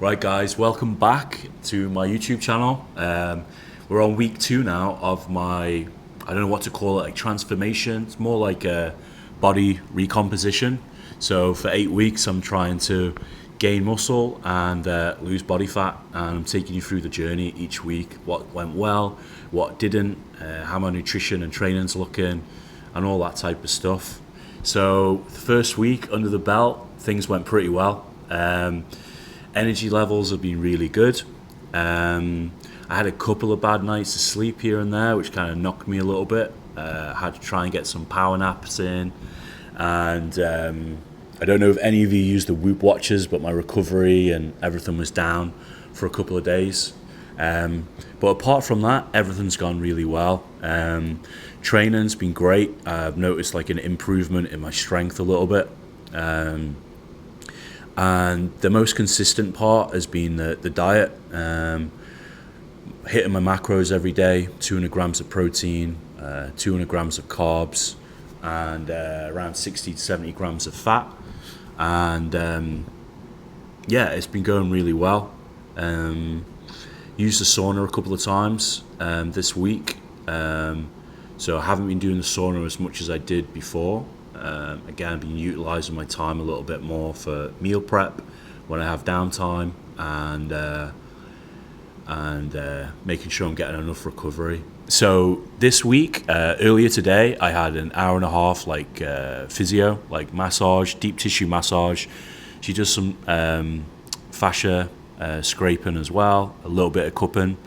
Right, guys, welcome back to my YouTube channel. We're on week 2 now of my, I don't know what to call it, like transformation. It's more like a body recomposition. So for 8 weeks, I'm trying to gain muscle and lose body fat. And I'm taking you through the journey each week, what went well, what didn't, how my nutrition and training's looking, and all that type of stuff. So the first week under the belt, things went pretty well. Energy levels have been really good. I had a couple of bad nights of sleep here and there, which kind of knocked me a little bit. I had to try and get some power naps in. And I don't know if any of you use the Whoop watches, but my recovery and everything was down for a couple of days. But apart from that, everything's gone really well. Training's been great. I've noticed like an improvement in my strength a little bit. And the most consistent part has been the diet. Hitting my macros every day, 200 grams of protein, 200 grams of carbs, and around 60 to 70 grams of fat. And yeah, it's been going really well. Used the sauna a couple of times this week. So I haven't been doing the sauna as much as I did before. Again, I've been utilising my time a little bit more for meal prep when I have downtime, and making sure I'm getting enough recovery. So this week, earlier today, I had an hour and a half physio, like massage, deep tissue massage. She does some fascia scraping as well, a little bit of cupping.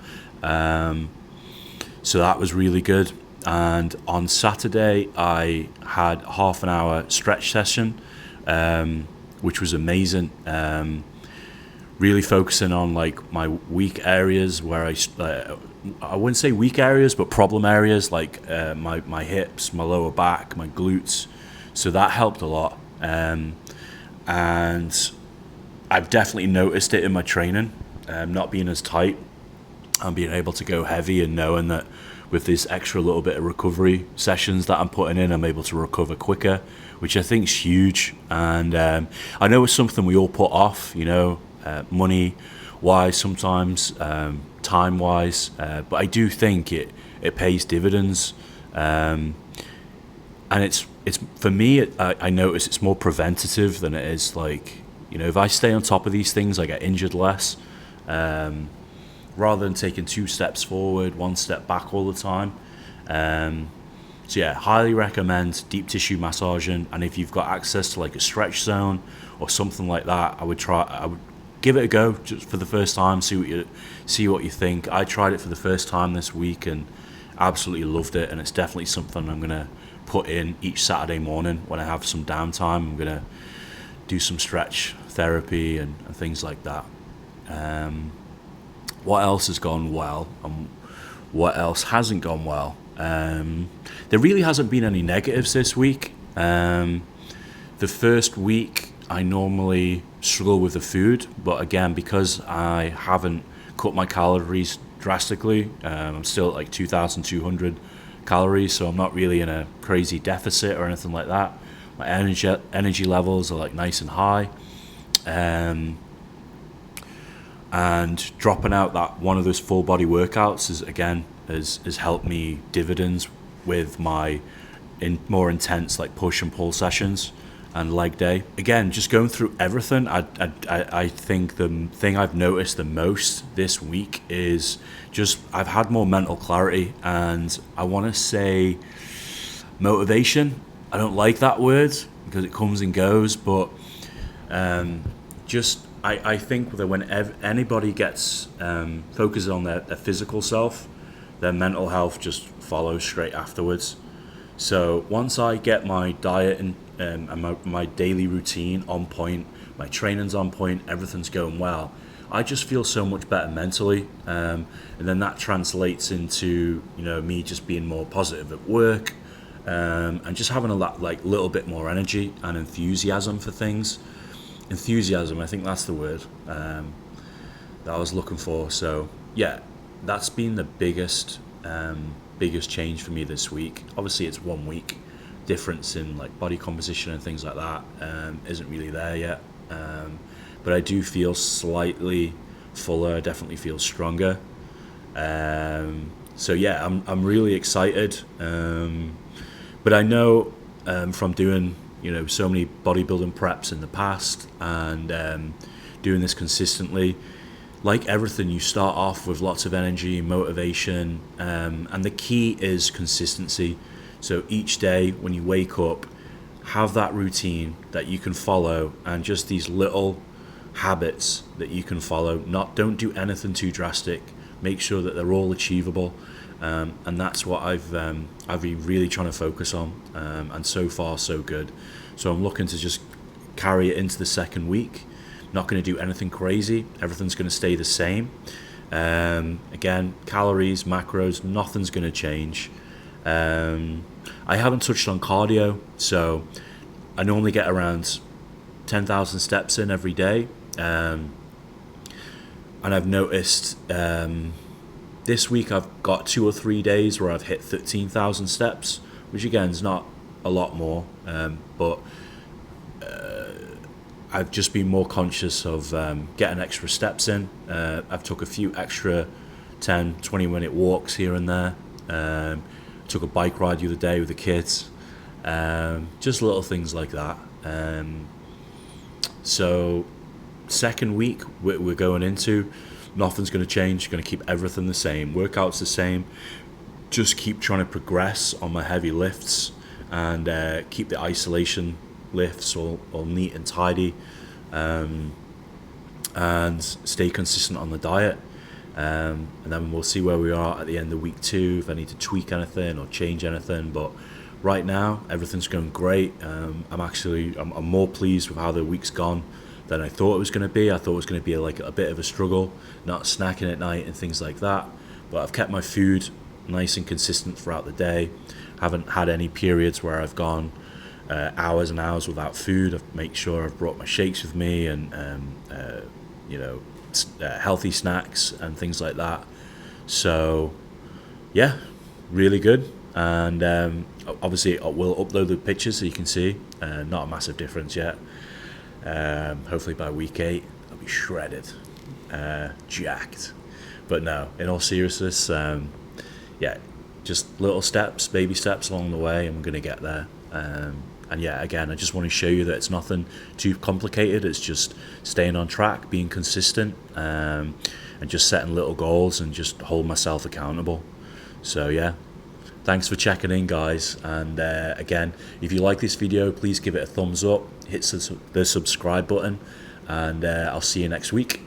So that was really good. And on Saturday, I had half an hour stretch session, which was amazing. Really focusing on like my weak areas where I wouldn't say weak areas, but problem areas like my hips, my lower back, my glutes. So that helped a lot. And I've definitely noticed it in my training, not being as tight and being able to go heavy, and knowing that with this extra little bit of recovery sessions that I'm putting in, I'm able to recover quicker, which I think is huge. And I know it's something we all put off, money-wise sometimes, time-wise, but I do think it pays dividends. And it's for me, I notice it's more preventative than it is if I stay on top of these things, I get injured less. Rather than taking 2 steps forward, 1 step back all the time. So yeah, highly recommend deep tissue massaging. And if you've got access to like a stretch zone or something like that, I would give it a go just for the first time, see what you think. I tried it for the first time this week and absolutely loved it, and it's definitely something I'm gonna put in each Saturday morning when I have some downtime. I'm gonna do some stretch therapy and things like that. What else has gone well and what else hasn't gone well? There really hasn't been any negatives this week. The first week I normally struggle with the food, but again, because I haven't cut my calories drastically, I'm still at like 2,200 calories, so I'm not really in a crazy deficit or anything like that. My energy levels are like nice and high. And dropping out that one of those full body workouts has helped me dividends with my more intense like push and pull sessions and leg day. Again, just going through everything, I think the thing I've noticed the most this week is just I've had more mental clarity, and I want to say motivation. I don't like that word because it comes and goes, but I think that when anybody gets focuses on their physical self, their mental health just follows straight afterwards. So once I get my diet and my daily routine on point, my training's on point, everything's going well, I just feel so much better mentally. And then that translates into me just being more positive at work, and just having a little bit more energy and enthusiasm for things. Enthusiasm, I think that's the word that I was looking for. So yeah, that's been the biggest change for me this week. Obviously it's 1 week difference in like body composition and things like that isn't really there yet, but I do feel slightly fuller. I definitely feel stronger. So yeah, I'm really excited. But I know from doing so many bodybuilding preps in the past and doing this consistently, like everything, you start off with lots of energy, motivation, and the key is consistency. So each day when you wake up, have that routine that you can follow, and just these little habits that you can follow. Don't do anything too drastic. Make sure that they're all achievable, and that's what I've been really trying to focus on, and so far so good. So I'm looking to just carry it into the second week. Not going to do anything crazy. Everything's going to stay the same. Again, calories, macros, nothing's going to change. I haven't touched on cardio, so I normally get around 10,000 steps in every day. And I've noticed this week I've got 2 or 3 days where I've hit 13,000 steps, which again is not a lot more, but I've just been more conscious of getting extra steps in. I've took a few extra 10, 20-minute walks here and there. Took a bike ride the other day with the kids. Just little things like that. So second week we're going into, nothing's going to change. Going to keep everything the same. Workouts the same. Just keep trying to progress on my heavy lifts and keep the isolation lifts all neat and tidy, and stay consistent on the diet, and then we'll see where we are at the end of week 2, if I need to tweak anything or change anything. But right now everything's going great. I'm more pleased with how the week's gone than I thought it was going to be. I thought it was going to be like a bit of a struggle, not snacking at night and things like that, but I've kept my food nice and consistent throughout the day. Haven't had any periods where I've gone hours and hours without food. I've made sure I've brought my shakes with me and healthy snacks and things like that. So yeah, really good. And obviously we'll upload the pictures so you can see. Not a massive difference yet. Hopefully by week 8 I'll be shredded, jacked. But no, in all seriousness, yeah, just little steps, baby steps along the way, and we're going to get there. And yeah, again, I just want to show you that it's nothing too complicated. It's just staying on track, being consistent, and just setting little goals and just hold myself accountable. So yeah, thanks for checking in, guys. And again, if you like this video, please give it a thumbs up, hit the subscribe button, and I'll see you next week.